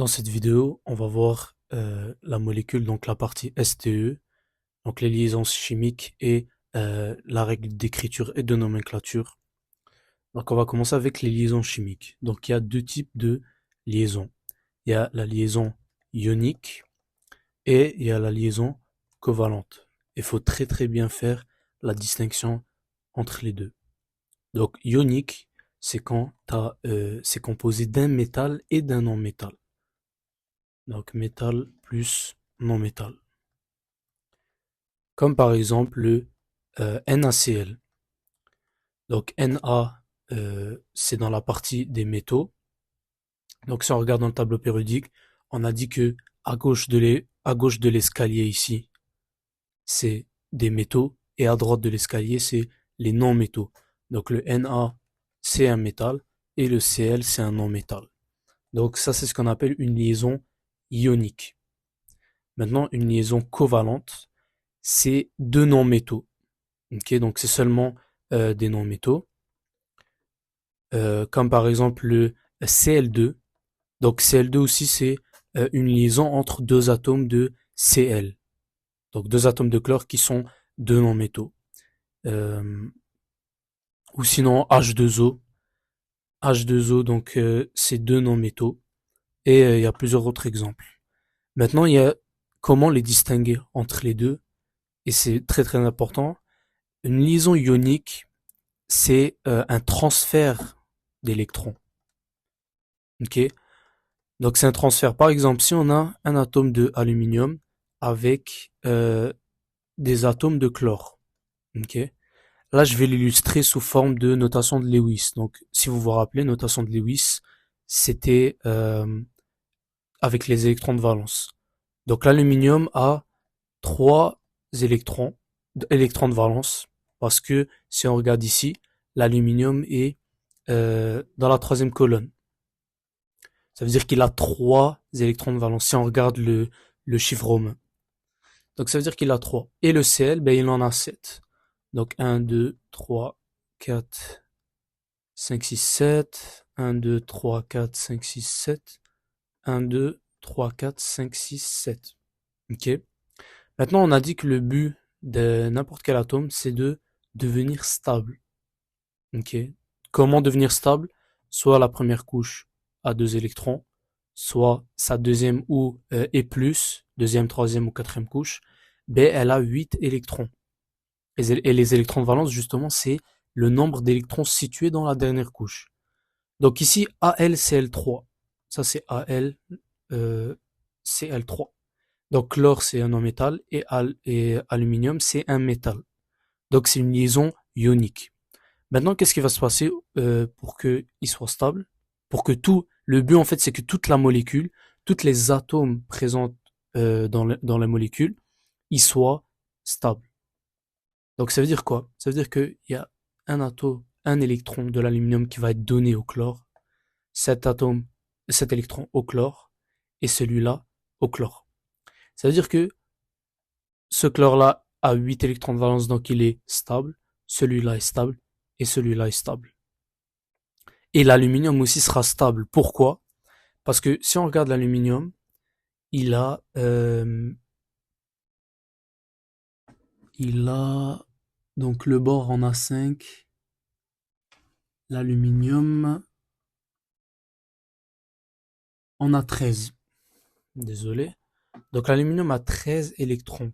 Dans cette vidéo, on va voir la molécule, donc la partie STE, donc les liaisons chimiques et la règle d'écriture et de nomenclature. Donc on va commencer avec les liaisons chimiques. Donc il y a deux types de liaisons. Il y a la liaison ionique et il y a la liaison covalente. Il faut très bien faire la distinction entre les deux. Donc ionique, c'est quand c'est composé d'un métal et d'un non-métal. Donc métal plus non-métal. Comme par exemple le NaCl. Donc Na, c'est dans la partie des métaux. Donc si on regarde dans le tableau périodique, on a dit que à gauche de l'escalier ici, c'est des métaux, et à droite de l'escalier, c'est les non-métaux. Donc le Na, c'est un métal, et le Cl, c'est un non-métal. Donc ça, c'est ce qu'on appelle une liaison ionique. Maintenant, une liaison covalente, c'est deux non-métaux. Ok, donc c'est seulement des non-métaux, comme par exemple le Cl2. Donc Cl2 aussi, c'est une liaison entre deux atomes de Cl. Donc deux atomes de chlore qui sont deux non-métaux. Ou sinon H2O. H2O, donc c'est deux non-métaux. Et il y a plusieurs autres exemples. Maintenant, il y a comment les distinguer entre les deux. Et c'est très important. Une liaison ionique, c'est un transfert d'électrons. Ok, donc c'est un transfert. Par exemple, si on a un atome de aluminium avec des atomes de chlore. Ok, là je vais l'illustrer sous forme de notation de Lewis. Donc si vous vous rappelez, notation de Lewis, c'était avec les électrons de valence. Donc l'aluminium a trois électrons, électrons de valence, parce que si on regarde ici, l'aluminium est dans la troisième colonne. Ça veut dire qu'il a trois électrons de valence. Si on regarde le chiffre romain. Donc ça veut dire qu'il a trois. Et le Cl, ben, il en a 7. Donc un, 2, 3, 4, 5, 6, 7. 1, 2, 3, 4, 5, 6, 7. 1, 2, 3, 4, 5, 6, 7. Ok. Maintenant, on a dit que le but de n'importe quel atome, c'est de devenir stable. Ok. Comment devenir stable? Soit la première couche a deux électrons, soit sa deuxième ou et plus, deuxième, troisième ou quatrième couche, ben elle a 8 électrons. Et les électrons de valence, justement, c'est le nombre d'électrons situés dans la dernière couche. Donc ici, AlCl3. Ça, c'est AlCl3. Donc chlore, c'est un non-métal, et aluminium, c'est un métal. Donc c'est une liaison ionique. Maintenant, qu'est-ce qui va se passer pour qu'il soit stable? Pour que tout, le but en fait, c'est que toute la molécule, tous les atomes présents dans la molécule, ils soient stables. Donc ça veut dire quoi? Ça veut dire qu'il y a un atome, un électron de l'aluminium qui va être donné au chlore, cet atome, cet électron au chlore, et celui-là au chlore. Ça veut dire que ce chlore-là a 8 électrons de valence, donc il est stable, celui-là est stable, et celui-là est stable. Et l'aluminium aussi sera stable. Pourquoi? Parce que si on regarde l'aluminium, il a, euh, il a, donc le bord en a 5, l'aluminium en a 13. Désolé. Donc l'aluminium a 13 électrons.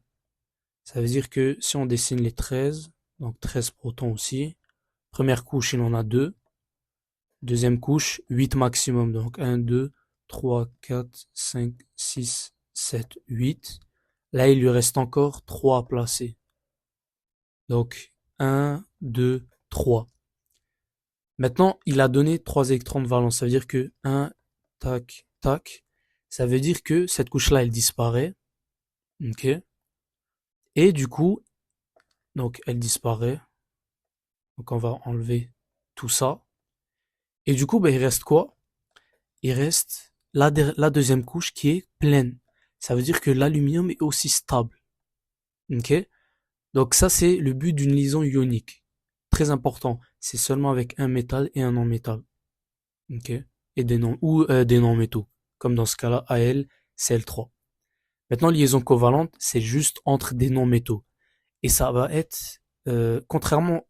Ça veut dire que si on dessine les 13, donc 13 protons aussi, première couche il en a 2, deuxième couche 8 maximum, donc 1, 2, 3, 4, 5, 6, 7, 8. Là il lui reste encore 3 à placer. Donc 1, 2, 3. Maintenant il a donné 3 électrons de valence, ça veut dire que 1, tac, tac, ça veut dire que cette couche-là elle disparaît, ok, et du coup, donc elle disparaît, donc on va enlever tout ça. Et du coup, ben, il reste quoi? Il reste la deuxième couche qui est pleine. Ça veut dire que l'aluminium est aussi stable. Ok? Donc ça, c'est le but d'une liaison ionique. Très important. C'est seulement avec un métal et un non-métal. Ok? Et des non, ou des non-métaux. comme dans ce cas-là, Al, Cl3. Maintenant, liaison covalente, c'est juste entre des non-métaux. Et ça va être, contrairement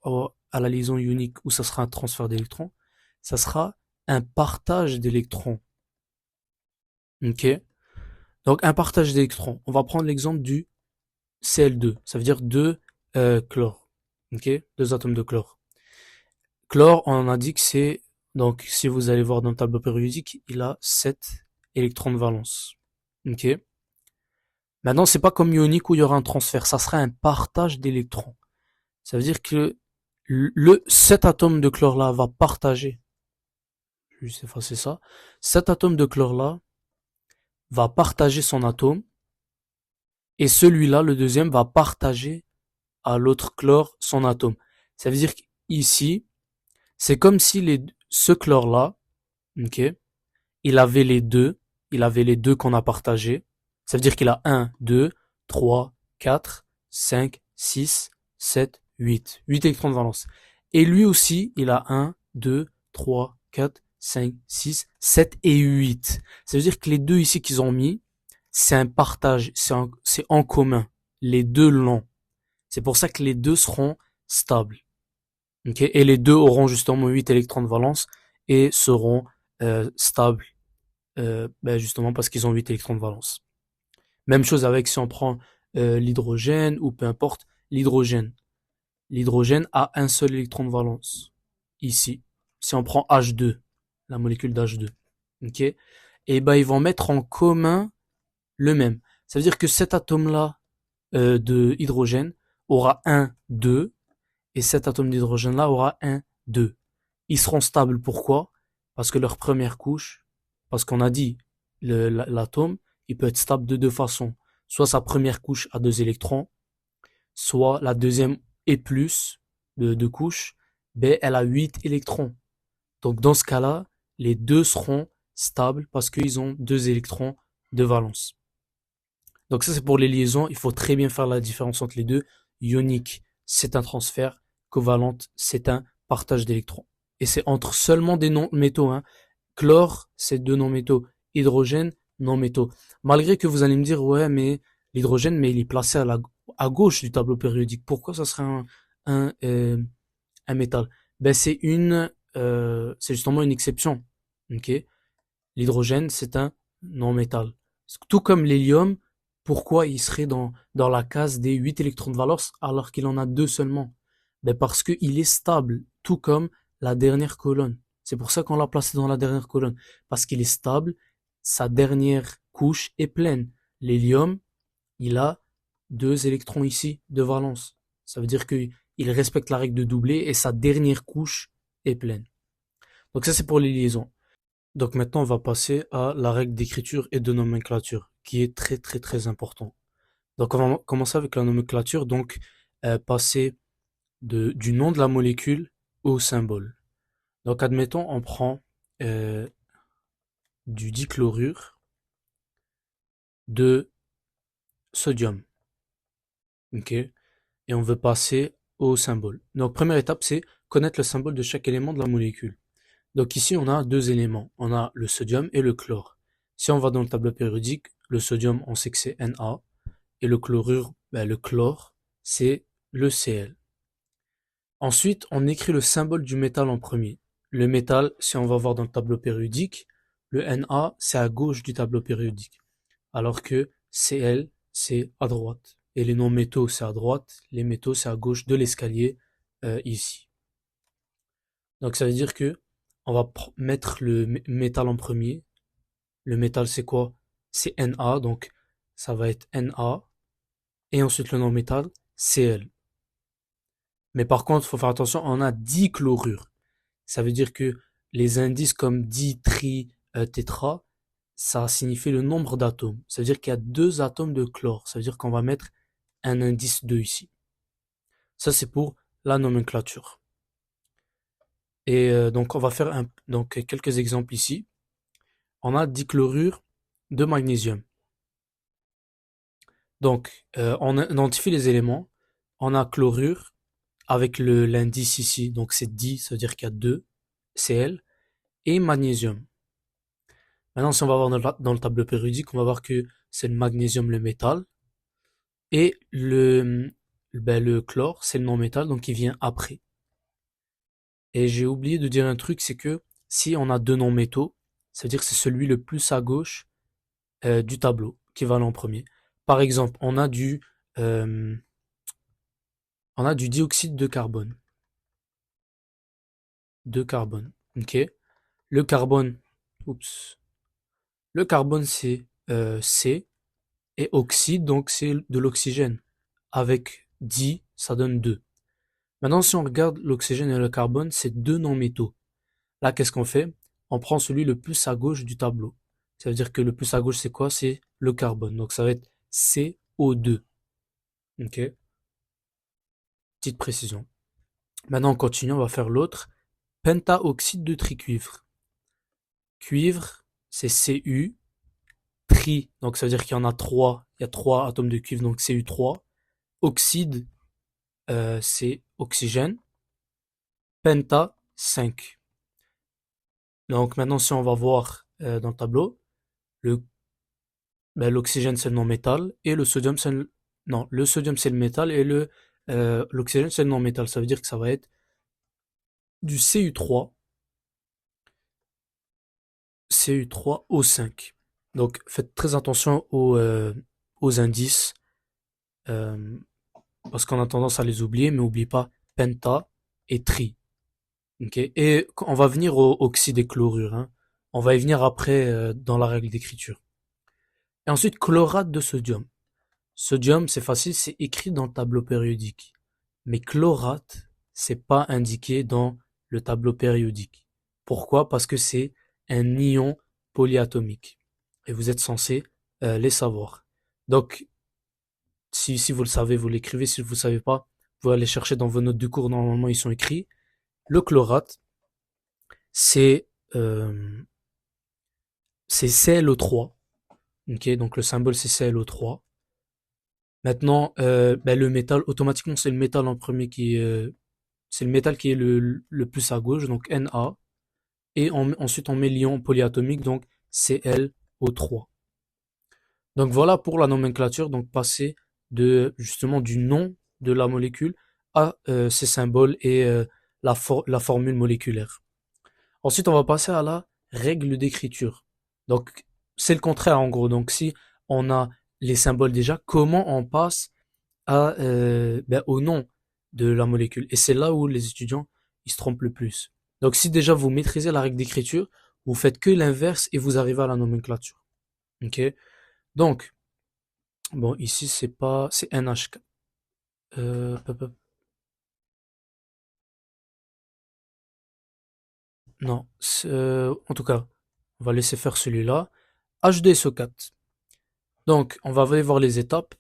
à la liaison ionique où ça sera un transfert d'électrons, ça sera un partage d'électrons. Ok? Donc, un partage d'électrons. On va prendre l'exemple du Cl2. Ça veut dire deux chlore. Ok? Deux atomes de chlore. Chlore, on a dit que c'est, donc, si vous allez voir dans le tableau périodique, il a 7 électrons de valence. Ok? Maintenant, c'est pas comme ionique où il y aura un transfert. Ça sera un partage d'électrons. Ça veut dire que cet atome de chlore-là va partager, je vais juste effacer ça, cet atome de chlore-là va partager son atome, et celui-là, le deuxième, va partager à l'autre chlore son atome. Ça veut dire qu'ici, c'est comme si ce chlore-là, ok, il avait les deux qu'on a partagés. Ça veut dire qu'il a 1, 2, 3, 4, 5, 6, 7, 8. 8 électrons de valence. Et lui aussi, il a 1, 2, 3, 4, 5, 6, 7 et 8. Ça veut dire que les deux ici qu'ils ont mis, c'est un partage, c'est en commun. Les deux l'ont. C'est pour ça que les deux seront stables. Okay, et les deux auront justement 8 électrons de valence et seront stables, justement parce qu'ils ont 8 électrons de valence. Même chose avec si on prend l'hydrogène ou peu importe l'hydrogène. L'hydrogène a un seul électron de valence. Ici, si on prend H2, la molécule d'H2, ok, et ben ils vont mettre en commun le même. Ça veut dire que cet atome-là de hydrogène aura 1, 2, et cet atome d'hydrogène-là aura 1, 2. Ils seront stables, pourquoi? Parce que leur première couche, parce qu'on a dit, l'atome, il peut être stable de deux façons. Soit sa première couche a 2 électrons, soit la deuxième et plus de 2 couches, elle a 8 électrons. Donc dans ce cas-là, les deux seront stables parce qu'ils ont 2 électrons de valence. Donc ça c'est pour les liaisons, il faut très bien faire la différence entre les deux. Ionique, c'est un transfert, covalente, c'est un partage d'électrons. Et c'est entre seulement des non-métaux. Hein. Chlore, c'est 2 non-métaux. Hydrogène, non-métaux. Malgré que vous allez me dire, ouais, mais l'hydrogène, mais il est placé à gauche du tableau périodique. Pourquoi ça serait un, euh, un métal? C'est justement une exception. Ok? L'hydrogène, c'est un non-métal. Tout comme l'hélium, pourquoi il serait dans la case des 8 électrons de valence alors qu'il en a 2 seulement? Parce qu'il est stable, tout comme la dernière colonne. C'est pour ça qu'on l'a placé dans la dernière colonne. Parce qu'il est stable, sa dernière couche est pleine. L'hélium, il a 2 électrons ici de valence. Ça veut dire qu'il respecte la règle de doublet et sa dernière couche est pleine. Donc ça c'est pour les liaisons. Donc maintenant, on va passer à la règle d'écriture et de nomenclature, qui est très très très important. Donc on va commencer avec la nomenclature, donc passer du nom de la molécule au symbole. Donc admettons, on prend euh, du dichlorure de sodium, ok? Et on veut passer au symbole. Donc première étape, c'est connaître le symbole de chaque élément de la molécule. Donc ici, on a 2 éléments. On a le sodium et le chlore. Si on va dans le tableau périodique, le sodium, on sait que c'est Na. Et le chlorure, le chlore, c'est le Cl. Ensuite, on écrit le symbole du métal en premier. Le métal, si on va voir dans le tableau périodique, le Na, c'est à gauche du tableau périodique. Alors que Cl, c'est à droite. Et les non-métaux, c'est à droite. Les métaux, c'est à gauche de l'escalier, ici. Donc ça veut dire que on va mettre le métal en premier. Le métal c'est quoi? C'est Na, donc ça va être Na. Et ensuite le non-métal, Cl. Mais par contre, il faut faire attention, on a dichlorure. Ça veut dire que les indices comme di, tri, tétra, ça signifie le nombre d'atomes. Ça veut dire qu'il y a 2 atomes de chlore. Ça veut dire qu'on va mettre un indice 2 ici. Ça c'est pour la nomenclature. Et donc on va faire donc quelques exemples ici. On a dichlorure de magnésium. Donc on identifie les éléments. On a chlorure avec l'indice ici, donc c'est di, ça veut dire qu'il y a 2 Cl, et magnésium. Maintenant, si on va voir dans le tableau périodique, on va voir que c'est le magnésium, le métal, et le chlore, c'est le non-métal, donc il vient après. Et j'ai oublié de dire un truc, c'est que si on a deux non-métaux, ça veut dire que c'est celui le plus à gauche du tableau qui va aller en premier. Par exemple, euh, on a du dioxyde de carbone. De carbone. Ok. Le carbone, oups. Le carbone c'est C et oxyde, donc c'est de l'oxygène. Avec 10, ça donne 2. Maintenant, si on regarde l'oxygène et le carbone, c'est deux non-métaux. Là, qu'est-ce qu'on fait? On prend celui le plus à gauche du tableau. Ça veut dire que le plus à gauche, c'est quoi? C'est le carbone. Donc ça va être CO2. Ok? Petite précision. Maintenant, on continue, on va faire l'autre. Pentaoxyde de tricuivre. Cuivre, c'est Cu. Tri, donc ça veut dire qu'il y en a trois. Il y a trois atomes de cuivre, donc Cu3. Oxyde, c'est oxygène. Penta, 5. Donc maintenant, si on va voir dans le tableau, le, l'oxygène c'est le non-métal et le sodium c'est le... Non, le sodium c'est le métal et l'oxygène c'est le non-métal. Ça veut dire que ça va être du Cu3, Cu3O5. Donc faites très attention aux indices euh, parce qu'on a tendance à les oublier, mais n'oubliez pas penta et tri. Okay. Et on va venir au oxyde et chlorure. Hein. On va y venir après dans la règle d'écriture. Et ensuite, chlorate de sodium. Sodium, c'est facile, c'est écrit dans le tableau périodique. Mais chlorate, c'est pas indiqué dans le tableau périodique. Pourquoi? Parce que c'est un ion polyatomique. Et vous êtes censé les savoir. Donc, si vous le savez, vous l'écrivez. Si vous ne savez pas, vous allez chercher dans vos notes du cours. Normalement, ils sont écrits. Le chlorate, c'est euh, c'est ClO3. Ok, donc le symbole c'est ClO3. Maintenant, le métal, automatiquement c'est le métal en premier c'est le métal qui est le plus à gauche, donc Na. Et ensuite on met l'ion polyatomique, donc ClO3. Donc voilà pour la nomenclature, donc passer justement du nom de la molécule à ses symboles et la formule moléculaire. Ensuite, on va passer à la règle d'écriture. Donc, c'est le contraire en gros. Donc, si on a les symboles déjà, comment on passe au nom de la molécule? Et c'est là où les étudiants ils se trompent le plus. Donc, si déjà vous maîtrisez la règle d'écriture, vous faites que l'inverse et vous arrivez à la nomenclature. Ok? Donc, bon, ici c'est NH4. Hop, hop. Non, en tout cas, on va laisser faire celui-là. H2SO4. Donc, on va aller voir les étapes.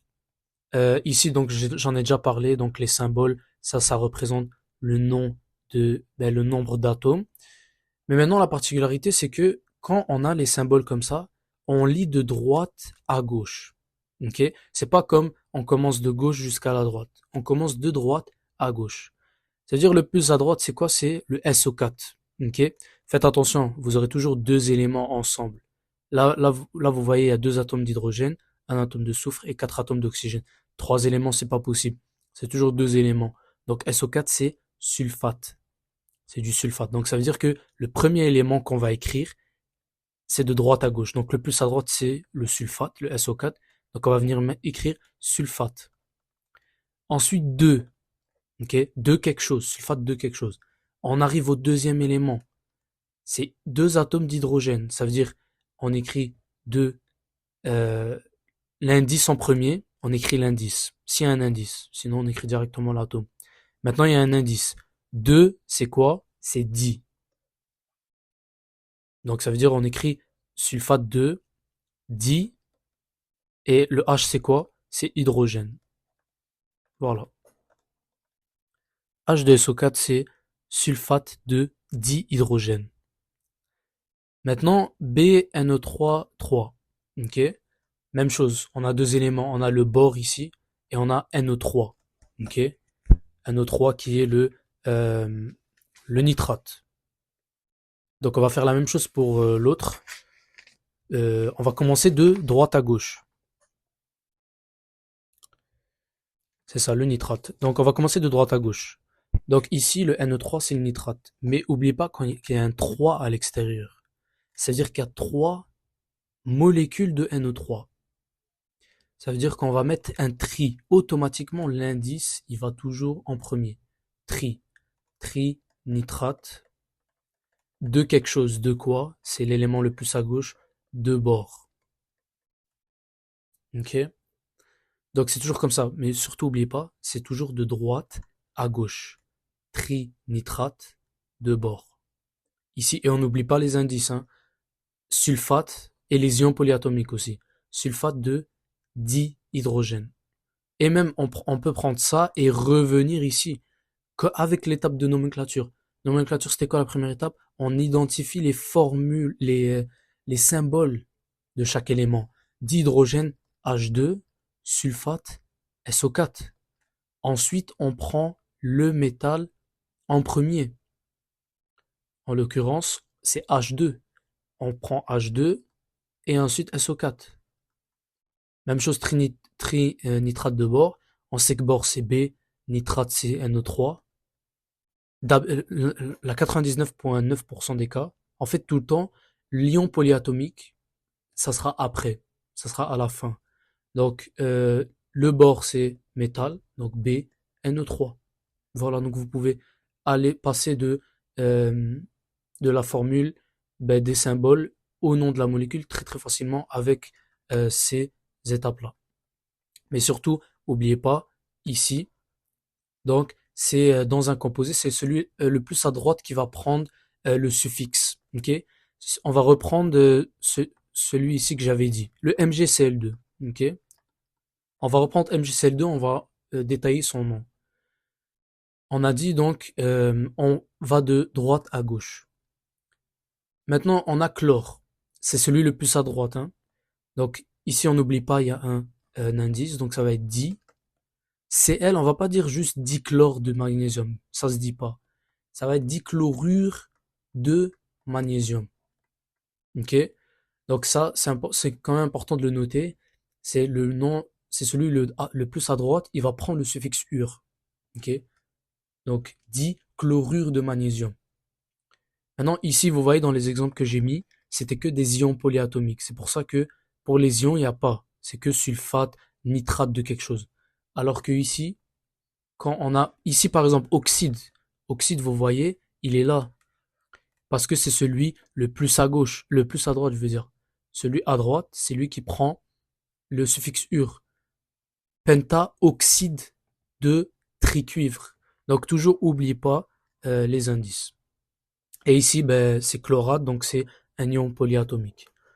Ici, donc, j'en ai déjà parlé. Donc, les symboles, ça représente le nom le nombre d'atomes. Mais maintenant, la particularité, c'est que quand on a les symboles comme ça, on lit de droite à gauche. Ok? C'est pas comme on commence de gauche jusqu'à la droite. On commence de droite à gauche. C'est-à-dire le plus à droite, c'est quoi? C'est le SO4. Ok? Faites attention, vous aurez toujours deux éléments ensemble. Là, vous voyez, il y a deux atomes d'hydrogène, un atome de soufre et quatre atomes d'oxygène. Trois éléments, c'est pas possible. C'est toujours deux éléments. Donc SO4, c'est sulfate. C'est du sulfate. Donc ça veut dire que le premier élément qu'on va écrire, c'est de droite à gauche. Donc le plus à droite, c'est le sulfate, le SO4. Donc on va venir écrire sulfate. Ensuite, 2. Ok, de quelque chose, sulfate de quelque chose. On arrive au deuxième élément. C'est deux atomes d'hydrogène. Ça veut dire, on écrit deux, l'indice en premier, on écrit l'indice. S'il y a un indice. Sinon, on écrit directement l'atome. Maintenant, il y a un indice. 2, c'est quoi? C'est di. Donc, ça veut dire, on écrit sulfate 2, di, et le H, c'est quoi? C'est hydrogène. Voilà. H2SO4, c'est sulfate de dihydrogène. Maintenant, BNO3, 3. Ok? Même chose. On a deux éléments. On a le bore ici et on a NO3. Ok? NO3 qui est le nitrate. Donc on va faire la même chose pour l'autre. On va commencer de droite à gauche. C'est ça, le nitrate. Donc on va commencer de droite à gauche. Donc ici, le NO3, c'est le nitrate. Mais oubliez pas qu'il y a un 3 à l'extérieur. C'est-à-dire qu'il y a 3 molécules de NO3. Ça veut dire qu'on va mettre un tri. Automatiquement, l'indice, il va toujours en premier. Tri. Tri, nitrate. De quelque chose. De quoi? C'est l'élément le plus à gauche. De bord. Ok? Donc c'est toujours comme ça. Mais surtout, oubliez pas, c'est toujours de droite à gauche. Trinitrate de bord. Ici, et on n'oublie pas les indices, hein. Sulfate et les ions polyatomiques aussi. Sulfate de dihydrogène. Et même, on peut prendre ça et revenir ici, avec l'étape de nomenclature. Nomenclature, c'était quoi la première étape? On identifie les formules, les symboles de chaque élément. Dihydrogène, H2, sulfate, SO4. Ensuite, on prend le métal en premier. En l'occurrence, c'est H2. On prend H2 et ensuite SO4. Même chose, nitrate de bore. On sait que bore c'est B, nitrate c'est NO3. La 99,9% des cas, en fait tout le temps, l'ion polyatomique, ça sera après. Ça sera à la fin. Donc le bore c'est métal, donc B, NO3. Voilà, donc vous pouvez aller passer de la formule des symboles au nom de la molécule très très facilement avec ces étapes-là. Mais surtout, n'oubliez pas, ici, donc c'est dans un composé, c'est celui le plus à droite qui va prendre le suffixe. Ok? On va reprendre celui ici que j'avais dit, le MgCl2. Ok? On va reprendre MgCl2, on va détailler son nom. On a dit donc, on va de droite à gauche. Maintenant, on a chlore. C'est celui le plus à droite, hein. Donc, ici, on n'oublie pas, il y a un indice, donc ça va être di. Cl, on va pas dire juste dichlore de magnésium. Ça se dit pas. Ça va être dichlorure de magnésium. Ok? Donc ça, c'est quand même important de le noter. C'est le nom, c'est celui le plus à droite, il va prendre le suffixe ure. Ok? Donc, dichlorure de magnésium. Maintenant, ici, vous voyez dans les exemples que j'ai mis, c'était que des ions polyatomiques. C'est pour ça que pour les ions, il n'y a pas. C'est que sulfate, nitrate de quelque chose. Alors que ici, quand on a, ici par exemple, oxyde. Oxyde, vous voyez, il est là. Parce que c'est celui le plus à gauche, le plus à droite, je veux dire. Celui à droite, c'est lui qui prend le suffixe ure. Pentaoxyde de tricuivre. Donc toujours, oubliez pas les indices. Et ici, c'est chlorate, donc c'est un ion polyatomique.